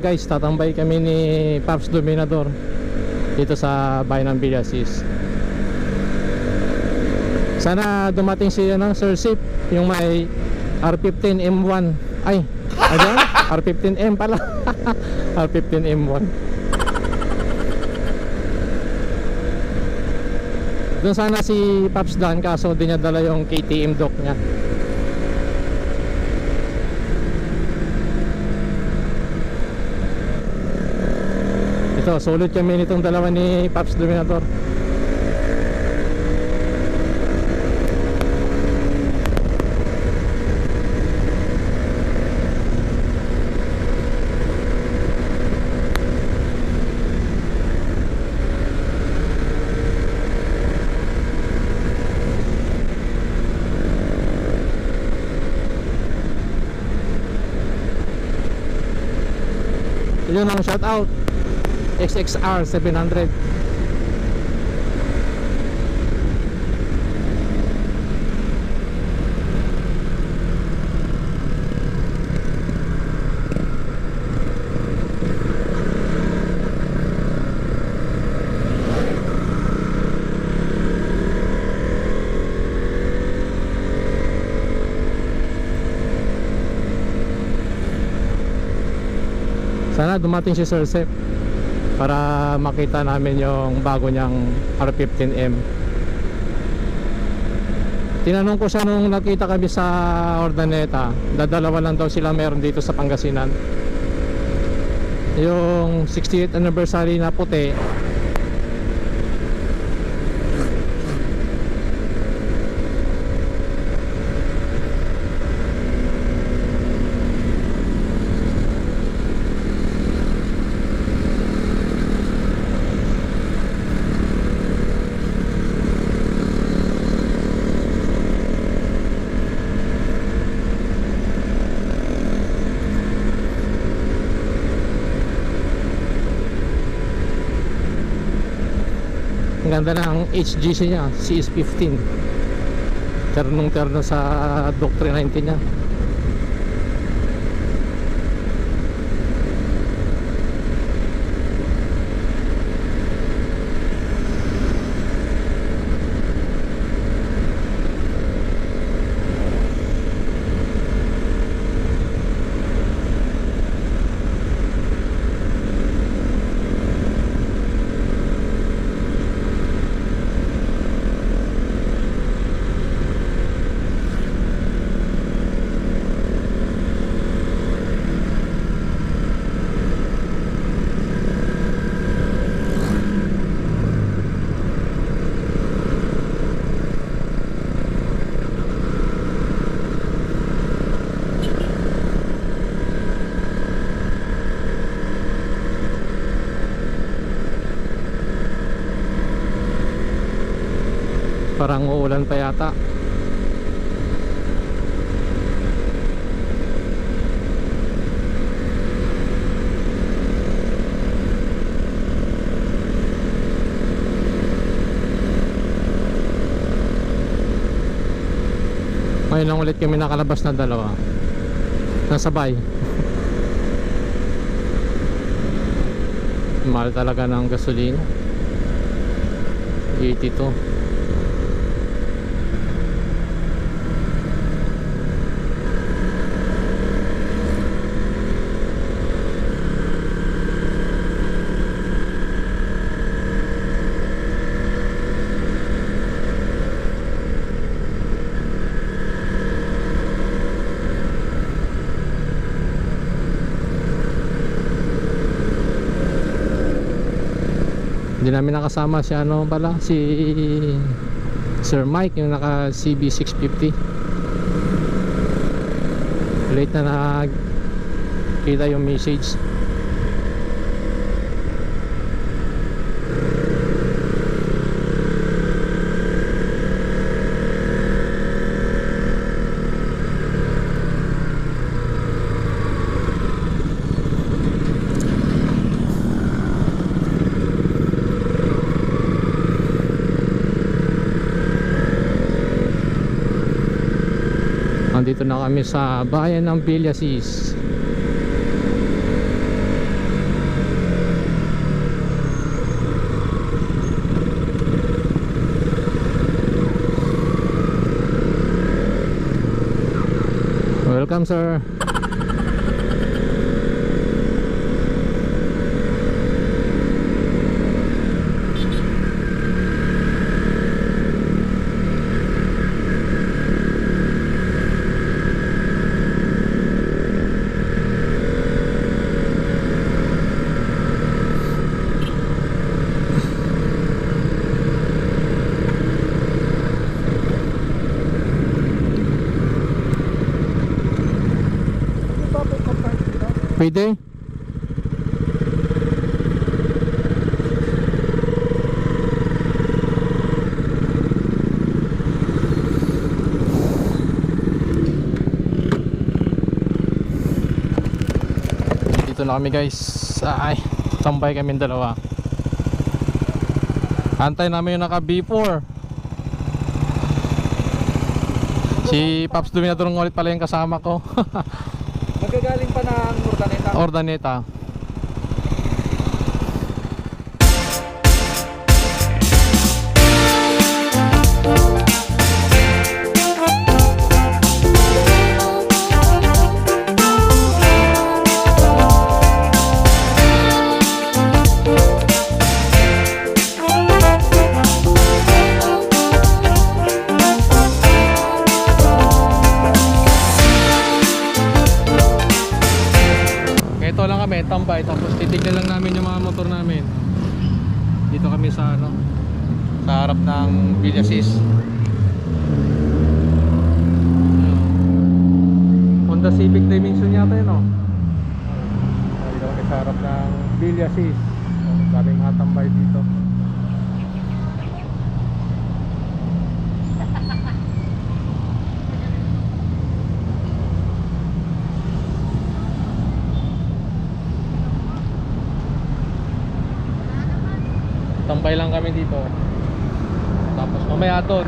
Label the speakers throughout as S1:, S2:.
S1: guys, tatambay kami ni Paps Dominador dito sa bayan ng Villasis. Sana dumating si Sir Sip, yung may R15 M1. Ay, ayan, R15M pala. R15 M1. Doon sana si Paps Dan, kaso di niya dala yung KTM dock niya. Ito, sulit kami nitong dalawa ni Paps Dominator. Yun ang shout out XXR 700. Sana dumating si Sir Sep para makita namin yung bago niyang R15M. Tinanong ko siya nung nakita kami sa Ordaneta, dadalawa lang daw sila meron dito sa Pangasinan. Yung 68th anniversary na puti, ang ganda ng HGC niya, CS15. Ternong terno sa Doc 390 niya. Parang uulan pa yata. Ngayon lang ulit kami nakalabas na dalawa. Nasabay. Mahal talaga ng gasolina. 82. Hindi namin nakasama si ano pala, si Sir Mike, yung naka CB650. Late na nakita yung message. Nandito na kami sa bayan ng Villasis. Welcome, sir. Pwede? Dito na kami, guys. Ay, tambay kami dalawa. Antay namin yung naka B4. Si Paps Dominador ng ulit pala yung kasama ko.
S2: Magagaling pa ng Urdaneta.
S1: Urdaneta. Ito lang kami, tambay, tapos titignan lang namin yung mga motor namin. Dito kami sa ano, sa harap ng Villasis. Honda Civic Dimension yata yun, no? Dito kami sa harap ng Villasis. Daming mga tambay dito. Tambay lang kami dito. Tapos mamaya doon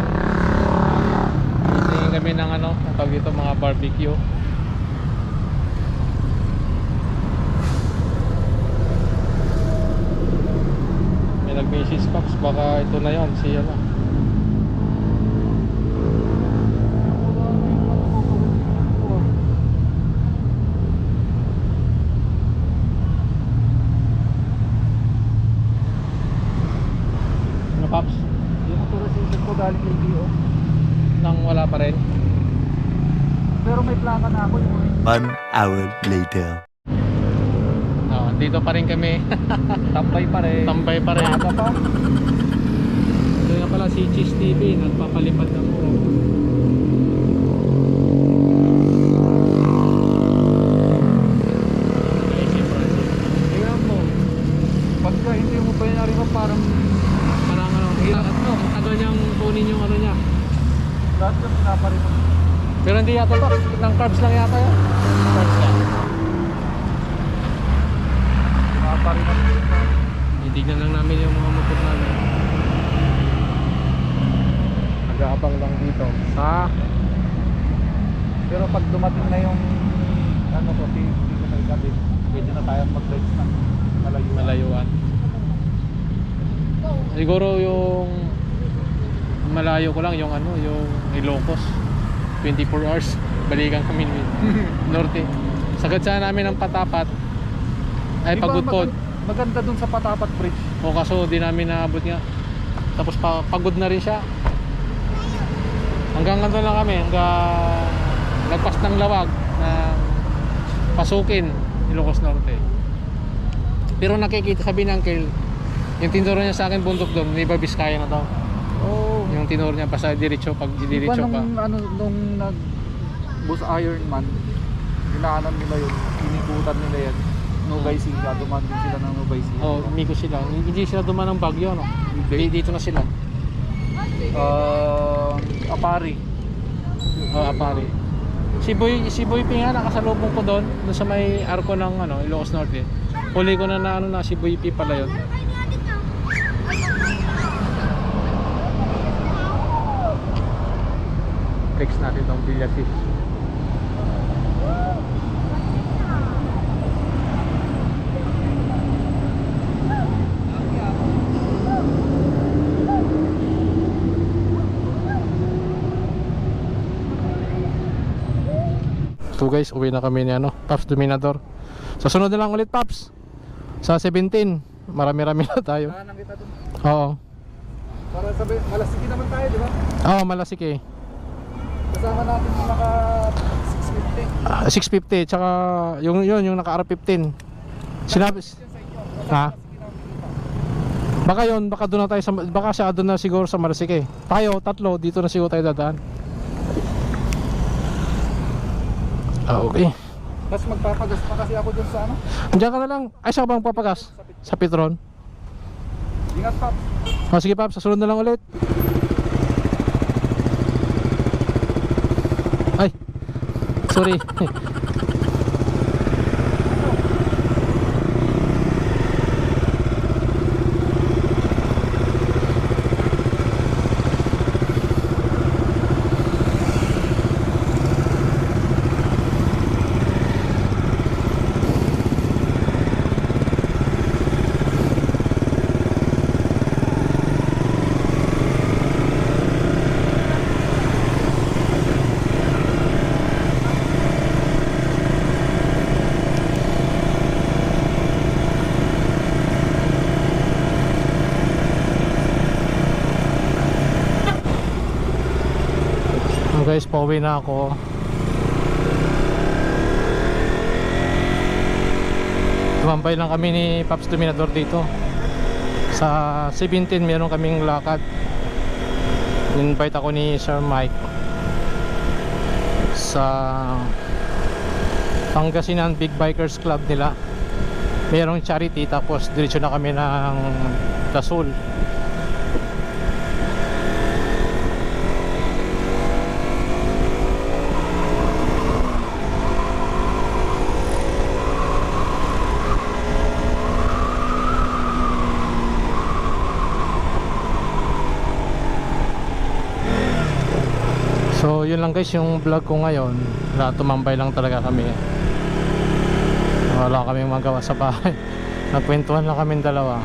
S1: tingin kami ng ano, tawag dito, mga barbecue. May nag-message Paps, baka ito na yon si ano. Paps,
S2: Yung authorization ko galing kay DO.
S1: nang wala pa rin.
S2: Pero may plaka na ako yung
S3: 1 hour later.
S1: Dito pa rin kami.
S2: tambay pa rin.
S1: Tambay pa rin.
S2: Aga pa.
S1: Ito nga pala si Cheese TV, nagpapalipad ng muro.
S2: Tingnan mo. Pagka hindi mo pa yun ariman parang
S1: Parang ano, tagal niyang kunin yung ano niya.
S2: lahat yung pinapariman.
S1: Pero hindi yata to, ng carbs lang yata yun. Carbs lang.
S2: Pinapariman.
S1: Itignan lang namin yung mga motor namin. Nag-aabang lang dito sa
S2: Pero pag dumating na yung ano ko, hindi ko nagkabit. Pwede na tayong mag-drive ng malayuan.
S1: malayuan. Siguro yung malayo ko lang yung ano, yung Ilocos. 24 hours balikan kami norte. Sagad sana namin ng Patapat ay
S2: Di ba
S1: Pagudpod.
S2: Maganda dun sa Patapat Bridge.
S1: O kaso di namin naabot nga. Tapos pagod na rin siya. Hanggang ganito lang kami, hanggang lagpas ng Lawag na pasukin Ilocos Norte. Pero nakikita, sabi ng Uncle, yung tinuro niya sa akin bundok doon, may Biskaya na daw.
S2: Oh.
S1: Yung tinuro niya pa sa diretso, pag
S2: Diba
S1: diretso pa.
S2: nung, ano, nung nag bus Ironman, dinaanan nila yun, inikutan nila yan. Nubay Singa, dumaan din sila ng Nubay Singa.
S1: Oh, umiko sila. Hindi sila dumaan ng Baguio, no? Dito na sila.
S2: Apari.
S1: Oh, Apari. Si Boy P nga nakasalubong ko doon sa may arko ng ano, Ilocos Norte. Huli ko na ano na si Boy P pala yun. Flex natin tong Villasis. So guys, uwi na kami ni Paps Dominador. Sa sunod na lang ulit, Paps. Sa 17, marami-rami na tayo.
S2: Nang kita dun.
S1: Oo.
S2: Para sabi, malasiki naman tayo, di ba?
S1: Oo, malasik eh.
S2: Kasama natin yung naka 650.
S1: 650, tsaka yung naka R15. Sinabi, ha? Baka yun, baka doon na tayo baka siya doon na siguro sa Malasike. Tayo, tatlo, dito na siguro tayo dadaan. Okay.
S2: Tapos magpapagas pa kasi ako dun sa ano.
S1: Diyan ka na lang. Ay, saan ka bang papagas? Sa Petron?
S2: Ingat pa.
S1: O sige Paps, sa sunod na lang ulit. Ay, sorry. Guys, pauwi na ako. Tumambay lang kami ni Paps Dominador dito. Sa 17 meron kaming lakad. Invite ako ni Sir Mike sa Pangasinan Big Bikers Club nila. Merong charity, tapos diretso na kami ng Lasol. So yun lang guys yung vlog ko ngayon. Tumambay lang talaga kami. Wala kaming magawa sa bahay. Nagkwentuhan lang kaming dalawa.